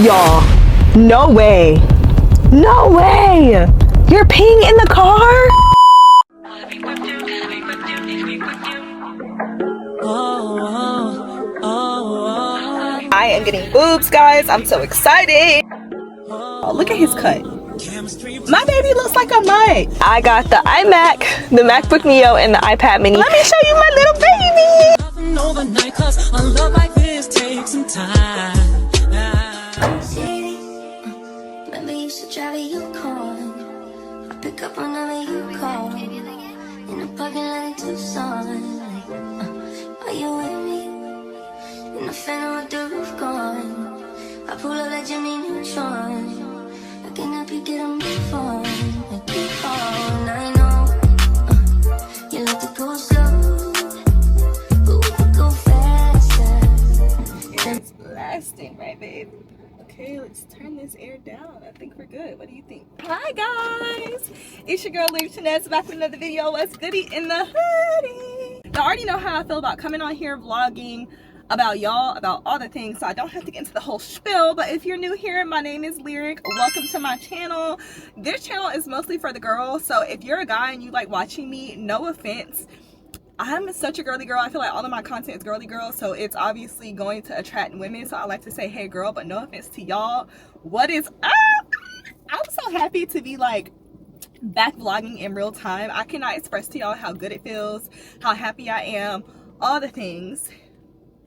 Y'all, no way. No way. You're peeing in the car? I am getting boobs, guys. I'm so excited. Oh, look at his cut. My baby looks like a mite. I got the iMac, the MacBook Neo, and the iPad mini. Let me show you my little baby. Overnight, 'cause a love like this takes some time. Maybe you should drive your car. I pick up whenever you call. In the parking lot to Tucson. Are you with me? In the phantom with the roof gone. I pull up like Jimmy Neutron. I cannot be getting my phone. I keep on. I know you like to go slow, but we could go faster. It's blasting, right, babe? Okay, let's turn this air down. I think we're good. What do you think? Hi, guys. It's your girl, Lady Shanez, back with another video. What's goody in the hoodie? Y'all already know how I feel about coming on here vlogging about y'all, about all the things, so I don't have to get into the whole spiel. But if you're new here, my name is Lyric. Welcome to my channel. This channel is mostly for the girls, so if you're a guy and you like watching me, no offense, I'm such a girly girl. I feel like all of my content is girly girl, so it's obviously going to attract women, so I like to say hey girl, but no offense to y'all. What is up? I'm so happy to be like back vlogging in real time. I cannot express to y'all how good it feels, how happy I am, all the things.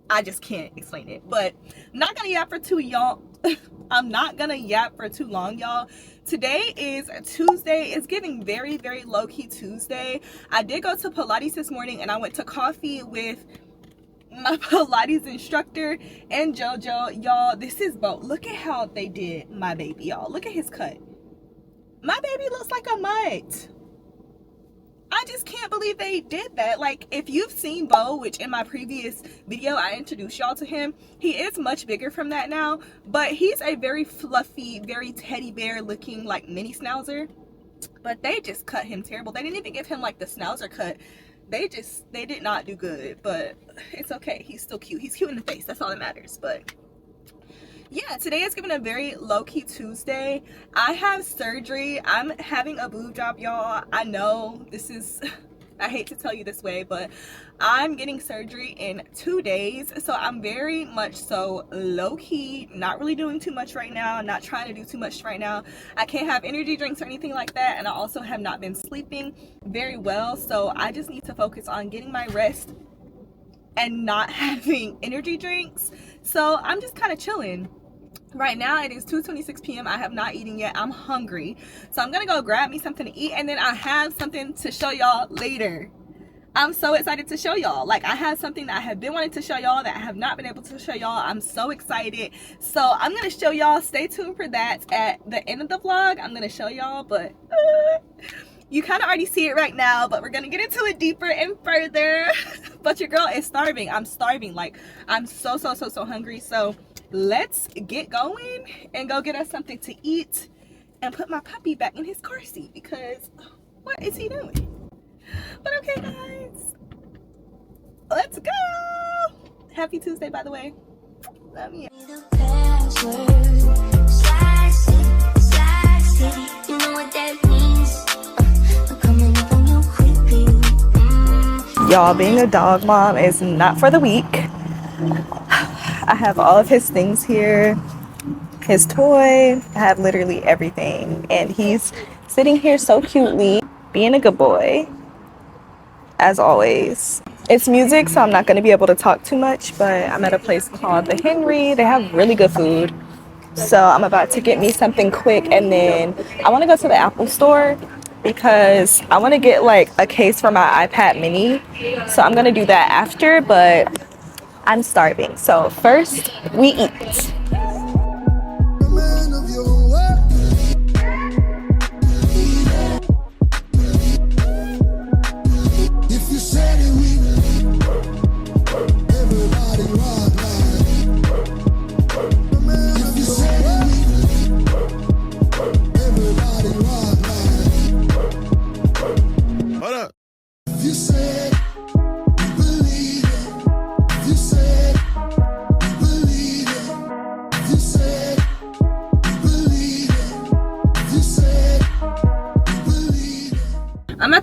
I just can't explain it. But I'm not gonna yap for too y'all. I'm not gonna yap for too long, y'all. Today is Tuesday. It's giving very, very low-key Tuesday. I did go to Pilates this morning and I went to coffee with my Pilates instructor and JoJo. Y'all, this is both. Look at how they did my baby, y'all. Look at his cut. My baby looks like a mutt. I just can't believe they did that. Like, if you've seen Bo, which in my previous video I introduced y'all to him, he is much bigger from that now, but he's a very fluffy, very teddy bear looking like mini schnauzer. But they just cut him terrible. They didn't even give him like the schnauzer cut. They did not do good, but it's okay. He's still cute. He's cute in the face. That's all that matters. But yeah, today is giving a very low-key Tuesday. I have surgery. I'm having a boob job, y'all. I know this is, I hate to tell you this way, but I'm getting surgery in 2 days. So I'm very much so low-key, not really doing too much right now, not trying to do too much right now. I can't have energy drinks or anything like that. And I also have not been sleeping very well. So I just need to focus on getting my rest and not having energy drinks. So I'm just kind of chilling. Right now it is 2:26 p.m. I have not eaten yet. I'm hungry, so I'm gonna go grab me something to eat, and then I have something to show y'all later. I'm so excited to show y'all. Like, I have something that I have been wanting to show y'all that I have not been able to show y'all. I'm so excited, so I'm gonna show y'all. Stay tuned for that. At the end of the vlog I'm gonna show y'all, but you kind of already see it right now, but we're gonna get into it deeper and further. But your girl is starving. I'm starving. Like, I'm so hungry. So let's get going and go get us something to eat and put my puppy back in his car seat, because what is he doing? But okay, guys, let's go. Happy Tuesday, by the way. Love you. You know what that means? I'm coming up on you quickly. Y'all, being a dog mom is not for the weak. I have all of his things here, his toy. I have literally everything, and he's sitting here so cutely, being a good boy, as always. It's music, so I'm not going to be able to talk too much, but I'm at a place called the Henry. They have really good food, so I'm about to get me something quick, and then I want to go to the Apple store because I want to get like a case for my iPad mini, so I'm going to do that after, but I'm starving, so first we eat.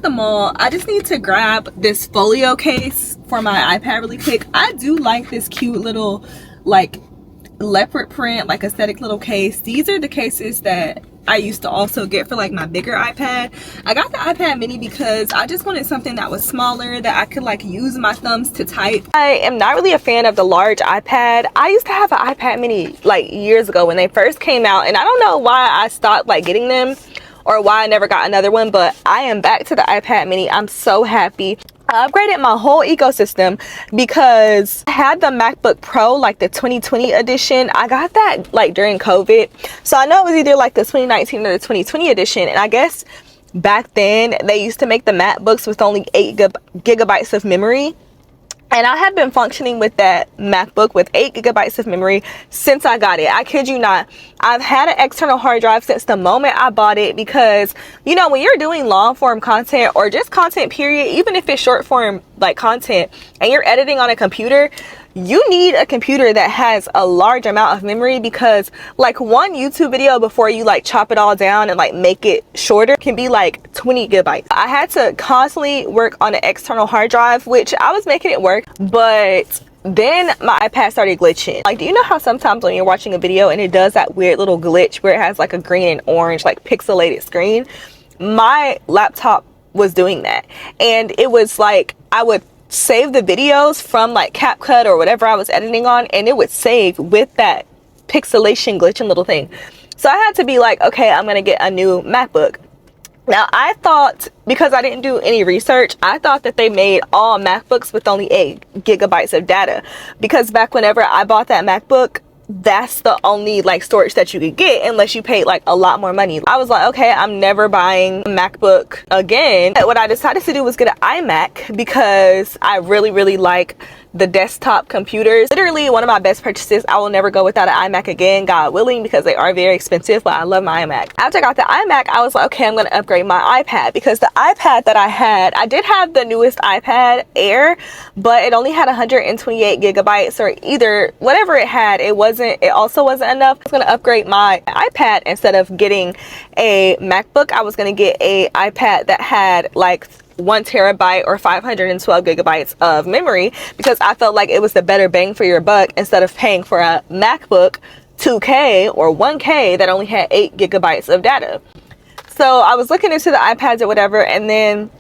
the mall. I just need to grab this folio case for my iPad really quick. I do like this cute little like leopard print, like aesthetic little case. These are the cases that I used to also get for like my bigger iPad. I got the iPad mini because I just wanted something that was smaller, that I could like use my thumbs to type. I am not really a fan of the large iPad. I used to have an iPad mini like years ago when they first came out, and I don't know why I stopped like getting them or why I never got another one, but I am back to the iPad mini. I'm so happy. I upgraded my whole ecosystem because I had the MacBook Pro, like the 2020 edition. I got that like during COVID. So I know it was either like the 2019 or the 2020 edition. And I guess back then they used to make the MacBooks with only 8 gigabytes of memory. And I have been functioning with that MacBook with 8 gigabytes of memory since I got it. I kid you not. I've had an external hard drive since the moment I bought it because, you know, when you're doing long form content or just content period, even if it's short form like content and you're editing on a computer, you need a computer that has a large amount of memory, because like one YouTube video before you like chop it all down and like make it shorter can be like 20 gigabytes. I had to constantly work on an external hard drive, which I was making it work, but then my iPad started glitching. Like, do you know how sometimes when you're watching a video and it does that weird little glitch where it has like a green and orange like pixelated screen? My laptop was doing that, and it was like I would save the videos from like CapCut or whatever I was editing on, and it would save with that pixelation glitching little thing. So I had to be like, okay, I'm gonna get a new MacBook. Now I thought, because I didn't do any research, I thought that they made all MacBooks with only 8 gigabytes of data, because back whenever I bought that MacBook, that's the only like storage that you could get unless you paid like a lot more money. I was like, okay, I'm never buying a MacBook again. What I decided to do was get an iMac because I really like the desktop computers. Literally one of my best purchases. I will never go without an iMac again, God willing, because they are very expensive, but I love my iMac. After I got the iMac, I was like, okay, I'm going to upgrade my iPad, because the iPad that I had, I did have the newest iPad Air, but it only had 128 gigabytes or either whatever it had. It also wasn't enough. I was going to upgrade my iPad. Instead of getting a MacBook, I was going to get a iPad that had like 1 terabyte or 512 gigabytes of memory, because I felt like it was the better bang for your buck instead of paying for a MacBook 2K or 1K that only had 8 gigabytes of data. So I was looking into the iPads or whatever, and then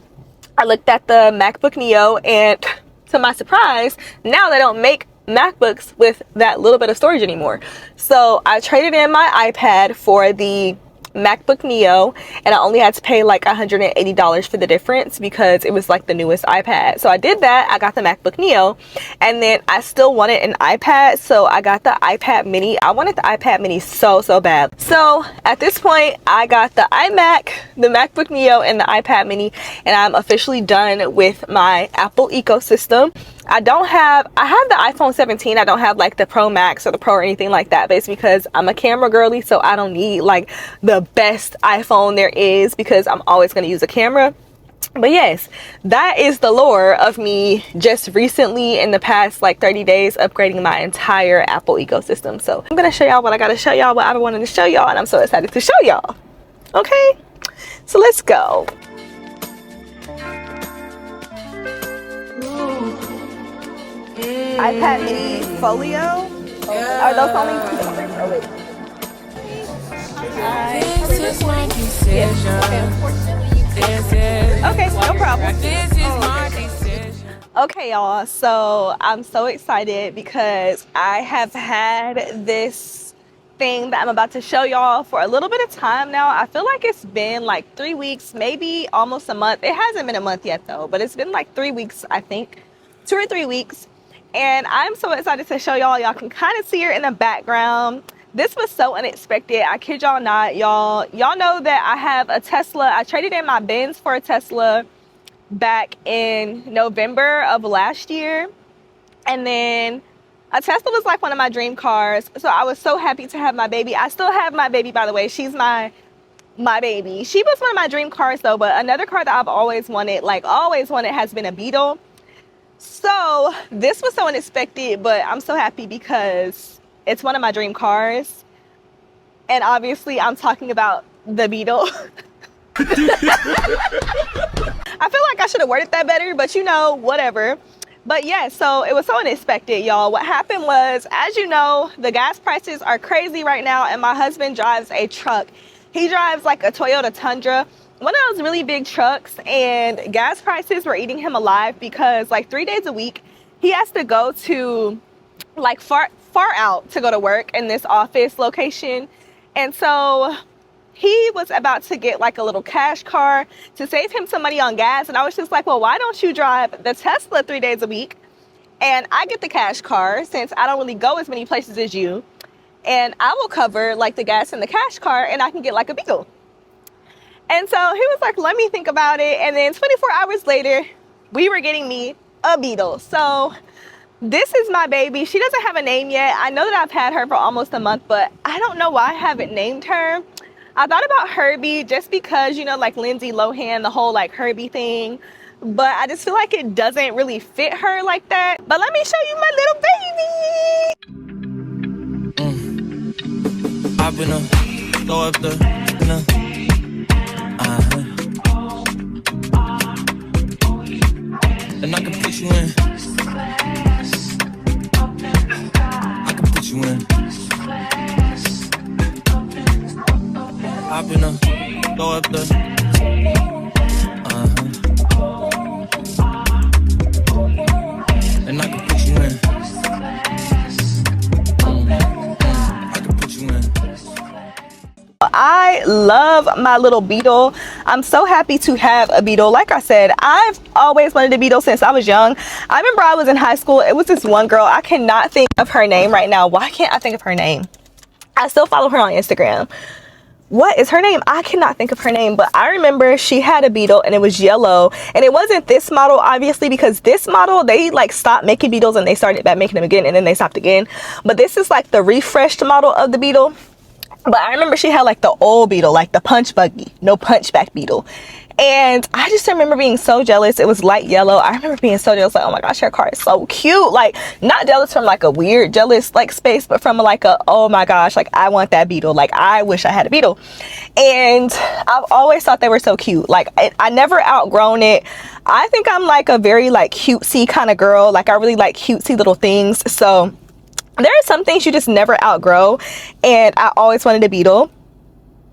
I looked at the MacBook Neo, and to my surprise, now they don't make MacBooks with that little bit of storage anymore. So I traded in my iPad for the MacBook Neo, and I only had to pay like $180 for the difference because it was like the newest iPad. So I did that. I got the MacBook Neo, and then I still wanted an iPad, so I got the iPad mini. I wanted the iPad mini so bad. So at this point, I got the iMac, the MacBook Neo, and the iPad mini, and I'm officially done with my Apple ecosystem. I have the iPhone 17. I don't have like the Pro Max or the Pro or anything like that, basically because I'm a camera girly, so I don't need like the best iPhone there is, because I'm always going to use a camera. But yes, that is the lore of me just recently in the past like 30 days upgrading my entire Apple ecosystem. So I'm going to show y'all what I got to show y'all, what I've been wanting to show y'all, and I'm so excited to show y'all. Okay, so let's go. iPad mini folio. Are those only $200? Oh wait. This is my decision. Okay, no problem. This is my decision. Okay, y'all, so I'm so excited because I have had this thing that I'm about to show y'all for a little bit of time now. I feel like it's been like 3 weeks, maybe almost a month. It hasn't been a month yet though, but it's been like 3 weeks, I think, 2 or 3 weeks. And I'm so excited to show y'all. Y'all can kind of see her in the background. This was so unexpected. I kid y'all not, y'all. Y'all know that I have a Tesla. I traded in my Benz for a Tesla back in November of last year. And then a Tesla was like one of my dream cars. So I was so happy to have my baby. I still have my baby, by the way. She's my baby. She was one of my dream cars though. But another car that I've always wanted, has been a Beetle. So this was so unexpected, but I'm so happy because it's one of my dream cars. And obviously I'm talking about the Beetle. I feel like I should have worded that better, but you know, whatever. But yeah, so it was so unexpected, y'all. What happened was, as you know, the gas prices are crazy right now, and my husband drives a truck. He drives like a Toyota Tundra, one of those really big trucks, and gas prices were eating him alive because like 3 days a week, he has to go to like far out to go to work in this office location. And so he was about to get like a little cash car to save him some money on gas. And I was just like, well, why don't you drive the Tesla 3 days a week? And I get the cash car since I don't really go as many places as you. And I will cover like the gas in the cash car and I can get like a Beetle. And so he was like, let me think about it. And then 24 hours later, we were getting me a Beetle. So this is my baby. She doesn't have a name yet. I know that I've had her for almost a month, but I don't know why I haven't named her. I thought about Herbie just because, you know, like Lindsay Lohan, the whole like Herbie thing. But I just feel like it doesn't really fit her like that. But let me show you my little baby. I've been throw up the and I can put you in. I can put you in. I've been throw up the and I can put you in. I can put you in. I love my little Beetle. I'm so happy to have a Beetle. Like I said, I've always wanted a Beetle since I was young. I remember I was in high school. It was this one girl. I cannot think of her name right now. Why can't I think of her name? I still follow her on Instagram. What is her name? I cannot think of her name, but I remember she had a Beetle and it was yellow, and it wasn't this model obviously, because this model they like stopped making Beetles and they started back making them again and then they stopped again. But this is like the refreshed model of the Beetle. But I remember she had like the old Beetle, like the punch buggy, no punchback Beetle. And I just remember being so jealous. It was light yellow. I remember being so jealous, like, oh my gosh, her car is so cute. Like, not jealous from like a weird jealous like space, but from like a, oh my gosh, like I want that Beetle. Like I wish I had a Beetle. And I've always thought they were so cute. Like I never outgrown it. I think I'm like a very like cutesy kind of girl. Like I really like cutesy little things. So there are some things you just never outgrow, and I always wanted a Beetle.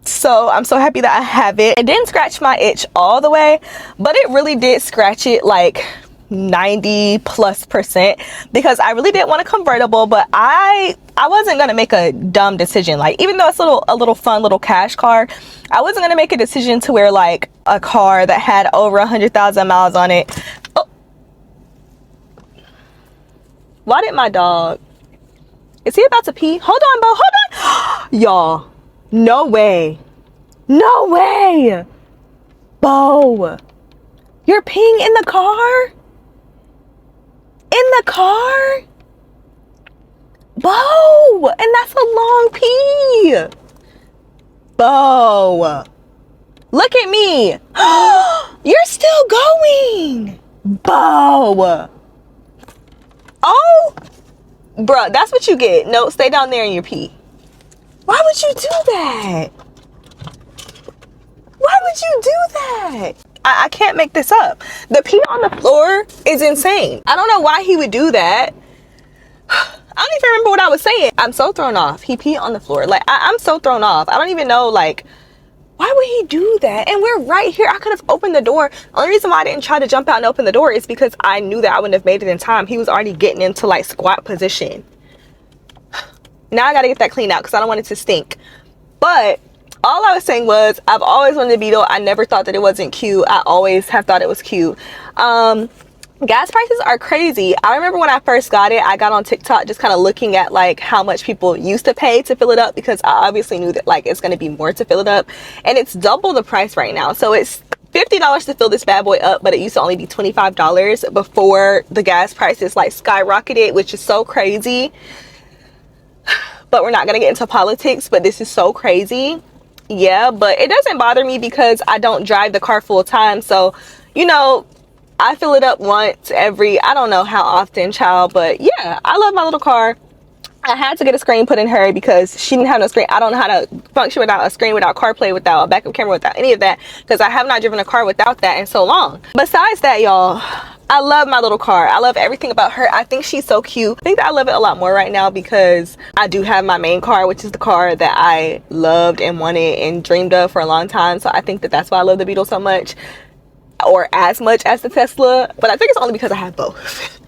So I'm so happy that I have it. It didn't scratch my itch all the way, but it really did scratch it like 90+%, because I really didn't want a convertible, but I wasn't gonna make a dumb decision. Like, even though it's a little fun little cash car, I wasn't gonna make a decision to wear like a car that had over 100,000 miles on it. Oh, why did my dog? Is he about to pee? Hold on, Bo. Hold on. Y'all, no way. No way. Bo, you're peeing in the car? In the car? Bo, and that's a long pee. Bo, look at me. You're still going. Bo. Oh. Bruh, that's what you get. No, stay down there in your pee. Why would you do that? Why would you do that? I can't make this up. The pee on the floor is insane. I don't know why he would do that. I don't even remember what I was saying. I'm so thrown off. He peed on the floor. Like, I'm so thrown off. I don't even know, like, why would he do that? And we're right here. I could have opened the door. The only reason why I didn't try to jump out and open the door is because I knew that I wouldn't have made it in time. He was already getting into like squat position. Now I gotta get that cleaned out because I don't want it to stink. But all I was saying was, I've always wanted a Beetle. I never thought that it wasn't cute. I always have thought it was cute. Gas prices are crazy. I remember when I first got it, I got on TikTok just kind of looking at like how much people used to pay to fill it up, because I obviously knew that like it's going to be more to fill it up, and it's double the price right now. So it's $50 to fill this bad boy up, but it used to only be $25 before the gas prices like skyrocketed, which is so crazy. But we're not going to get into politics, but this is so crazy. Yeah, but it doesn't bother me because I don't drive the car full time. So, you know, I fill it up once every, I don't know how often, child, but yeah, I love my little car. I had to get a screen put in her because she didn't have no screen. I don't know how to function without a screen, without CarPlay, without a backup camera, without any of that, because I have not driven a car without that in so long. Besides that, y'all, I love my little car. I love everything about her. I think she's so cute. I think that I love it a lot more right now because I do have my main car, which is the car that I loved and wanted and dreamed of for a long time. So I think that that's why I love the Beetle so much, or as much as the Tesla. But I think it's only because I have both.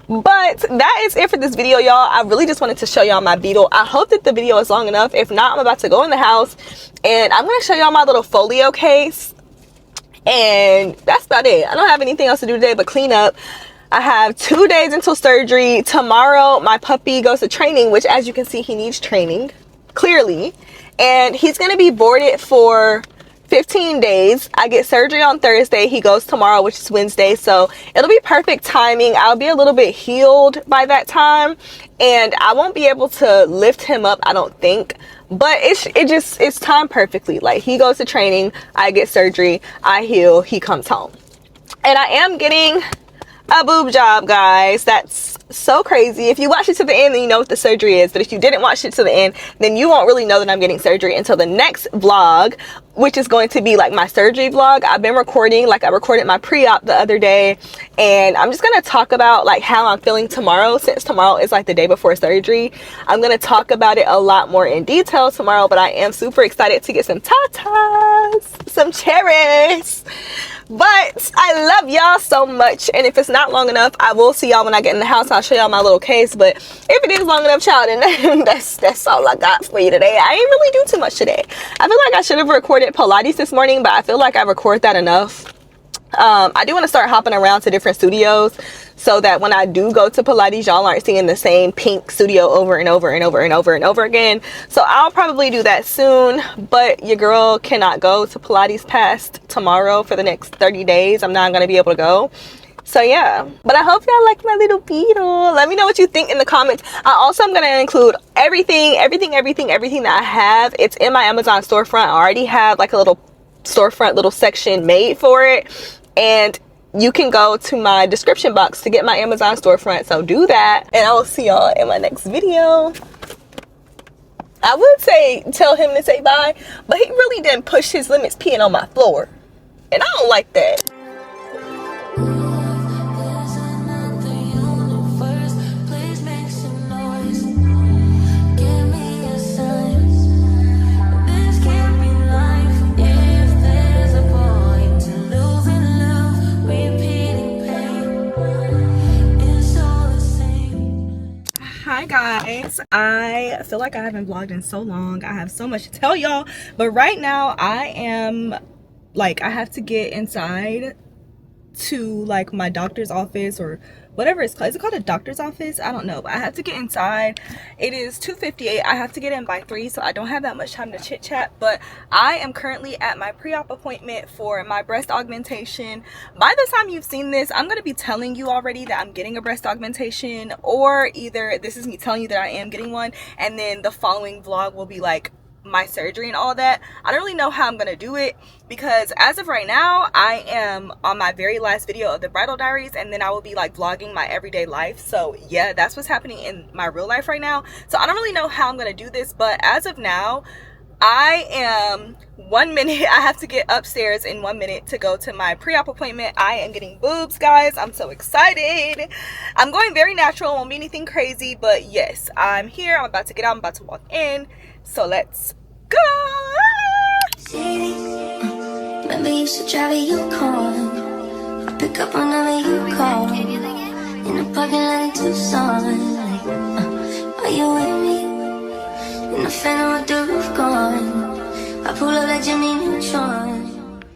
But that is it for this video, y'all. I really just wanted to show y'all my Beetle. I hope that the video is long enough. If not, I'm about to go in the house and I'm going to show y'all my little folio case. And that's about it. I don't have anything else to do today but clean up. I have 2 days until surgery. Tomorrow, my puppy goes to training, which, as you can see, he needs training, clearly. And he's going to be boarded for 15 days. I get surgery on Thursday. He goes tomorrow, which is Wednesday. So it'll be perfect timing. I'll be a little bit healed by that time. And I won't be able to lift him up, I don't think. But it's timed perfectly. Like, he goes to training, I get surgery, I heal, he comes home. And I am getting a boob job, guys. That's so crazy. If you watch it to the end, then you know what the surgery is. But if you didn't watch it to the end, then you won't really know that I'm getting surgery until the next vlog, which is going to be like my surgery vlog. I've been recording, like I recorded my pre-op the other day, and I'm just gonna talk about like how I'm feeling tomorrow, since tomorrow is like the day before surgery. I'm gonna talk about it a lot more in detail tomorrow, but I am super excited to get some tatas, some cherries. But I love y'all so much, and if it's not long enough, I will see y'all when I get in the house. I'll show y'all my little case. But if it is long enough, child, then that's all I got for you today. I ain't really do too much today. I feel like I should have recorded Pilates this morning, but I feel like I recorded that enough. I do want to start hopping around to different studios so that when I do go to Pilates, y'all aren't seeing the same pink studio over and over and over and over and over again. So I'll probably do that soon, but your girl cannot go to Pilates past tomorrow for the next 30 days. I'm not going to be able to go. So yeah, but I hope y'all like my little Beetle. Let me know what you think in the comments. I also am going to include everything that I have. It's in my Amazon storefront. I already have like a little storefront little section made for it, and you can go to my description box to get my Amazon storefront. So do that, and I will see y'all in my next video. I would say tell him to say bye, but he really didn't push his limits peeing on my floor, and I don't like that. Hi guys, I feel like I haven't vlogged in so long. I have so much to tell y'all, but right now I am like, I have to get inside to like my doctor's office, or whatever it's called. Is it called a doctor's office? I don't know, but I have to get inside. It is 2:58. I have to get in by 3, so I don't have that much time to chit chat. But I am currently at my pre-op appointment for my breast augmentation. By the time you've seen this, I'm going to be telling you already that I'm getting a breast augmentation, or either this is me telling you that I am getting one, and then the following vlog will be like my surgery and all that. I don't really know how I'm gonna do it, because as of right now I am on my very last video of the bridal diaries, and then I will be like vlogging my everyday life. So yeah, that's what's happening in my real life right now. So I don't really know how I'm gonna do this, but as of now I am 1 minute. I have to get upstairs in 1 minute to go to my pre-op appointment. I am getting boobs, guys. I'm so excited. I'm going very natural. It won't be anything crazy, but yes, I'm here. I'm about to get out. I'm about to walk in. So let's go. Remember you used to drive a Yukon. I pick up whenever you call. In the parking lot in Tucson. Are you with me? In the phantom with the roof gone. I pull up like Jimmy Neutron.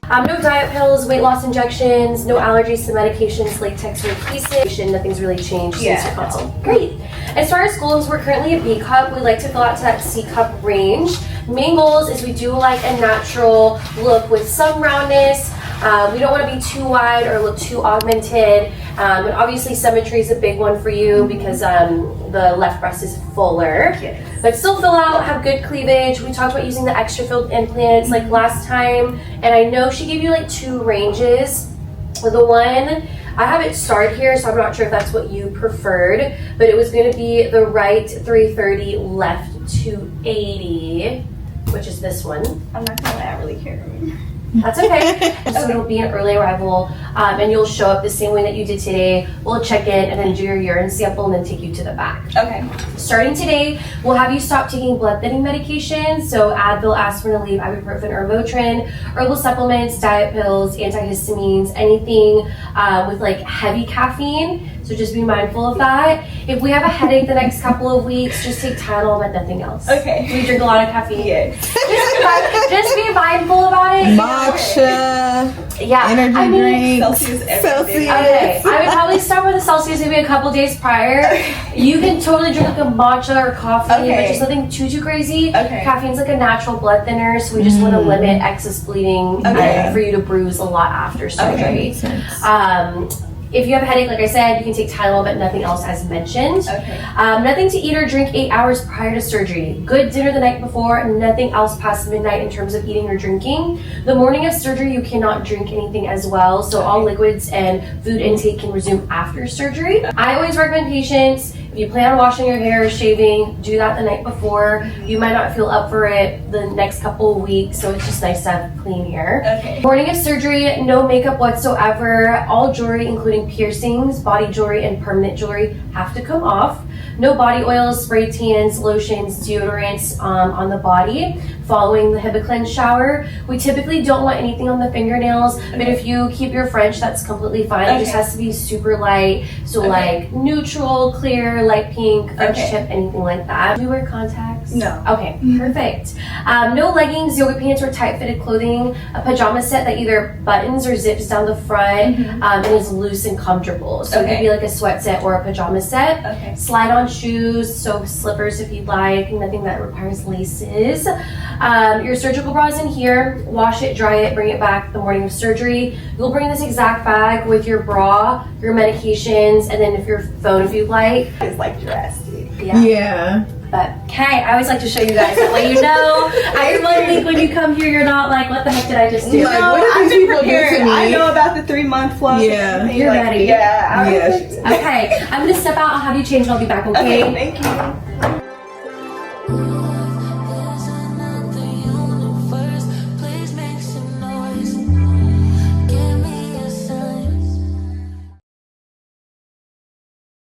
No diet pills, weight loss injections, no allergies to medications, latex or adhesive. Nothing's really changed since your consult. Great. As far as goals, we're currently a B cup. We like to fill out to that C cup range. Main goals is we do like a natural look with some roundness. We don't want to be too wide or look too augmented. And obviously symmetry is a big one for you because the left breast is fuller. Yes. But still fill out, have good cleavage. We talked about using the extra filled implants like last time. And I know she gave you like 2 ranges. The one I have it starred here, so I'm not sure if that's what you preferred, but it was going to be the right 330, left 280, which is this one. I'm not gonna lie, I really can't remember. That's okay. So it'll be an early arrival, and you'll show up the same way that you did today. We'll check in and then do your urine sample and then take you to the back. Okay. Starting today, we'll have you stop taking blood thinning medications, so Advil, aspirin, Aleve, ibuprofen, or Motrin, herbal supplements, diet pills, antihistamines, anything with like heavy caffeine. So just be mindful of that. If we have a headache the next couple of weeks, just take Tylenol, but nothing else. Okay. We drink a lot of caffeine. Yes. Just be mindful about it. Matcha, Yeah. energy drinks, Celsius every day. Okay, I would probably start with a Celsius maybe a couple days prior. You can totally drink like a matcha or coffee, but just nothing too crazy. Okay. Caffeine's like a natural blood thinner, so we just want to limit excess bleeding for you to bruise a lot after surgery. If you have a headache, like I said, you can take Tylenol, but nothing else as mentioned. Okay. Nothing to eat or drink 8 hours prior to surgery. Good dinner the night before, and nothing else past midnight in terms of eating or drinking. The morning of surgery, you cannot drink anything as well, so all liquids and food intake can resume after surgery. I always recommend patients, if you plan on washing your hair or shaving, do that the night before. You might not feel up for it the next couple of weeks, so it's just nice to have clean hair. Okay. Morning of surgery, no makeup whatsoever. All jewelry, including piercings, body jewelry, and permanent jewelry, have to come off. No body oils, spray tans, lotions, deodorants on the body. Following the HIPAA shower, we typically don't want anything on the fingernails, but if you keep your French, that's completely fine. It just has to be super light, so like neutral, clear, light pink, French tip, anything like that. Do you wear contacts? No. Okay, perfect. No leggings, yoga pants, or tight-fitted clothing. A pajama set that either buttons or zips down the front and is loose and comfortable. So it could be like a sweat set or a pajama set. Slide-on shoes, so slippers if you'd like, nothing that requires laces. Your surgical bra is in here. Wash it, dry it, bring it back the morning of surgery. You'll bring this exact bag with your bra, your medications, and then if your phone if you'd like. It's like Jurassic. Yeah. But okay, I always like to show you guys that way you know. I really think when you come here, you're not like, what the heck did I just do? Like, what did these people do to me? I know about the 3-month flow. Yeah. You're ready. Yeah. Okay, I'm gonna step out. I'll have you change and I'll be back, okay? Okay, thank you.